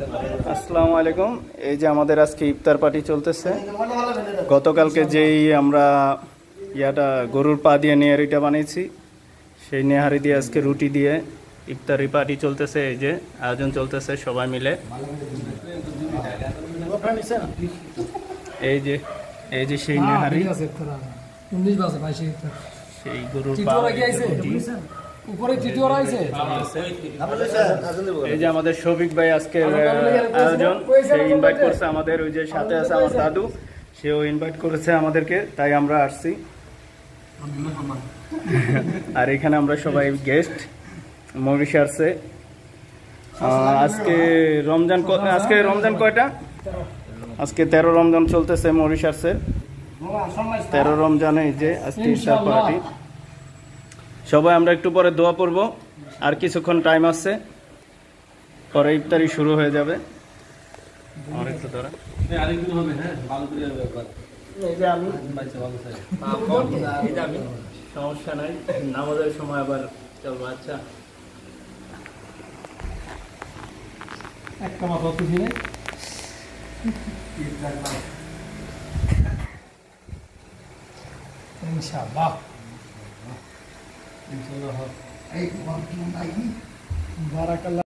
আসসালামু আলাইকুম। এই যে আমাদের আজকে ইফতার পার্টি চলতেছে। গতকালকে যেই আমরা গরুর পা দিয়ে নেহারিটা বানিয়েছি, সেই নেহারি দিয়ে আজকে রুটি দিয়ে ইফতারি পার্টি চলতেছে। এই যে আয়োজন চলতেছে সবাই মিলে। এই যে সেই নেহারি, সেই গরুর পা, এই যে আমাদের শফিক ভাই আজকের আয়োজন, সে ইনভাইট করছে আমাদের। ওই যে সাথে আছে আমার দাদু, সেও ইনভাইট করেছে আমাদেরকে, তাই আমরা আসছি। আর এখানে আমরা সবাই গেস্ট। মরিশ আসছে আজকে। রমজান কয়টা? আজকে 13 রমজান চলতেছে মরিশ আসছে। 13 রমজানে এই যে আজকে ইফতার পার্টি। সবাই আমরা একটু পরে দোয়া পড়ব, আর কিছুক্ষণ টাইম আছে, পরে ইফতারি শুরু হয়ে যাবে। সমস্যা নাই, নামাজের সময় আবার চলবো। আচ্ছা, একটা মাথা তুলি নেই। ইনশাআল্লাহ বারাকাল্লাহ।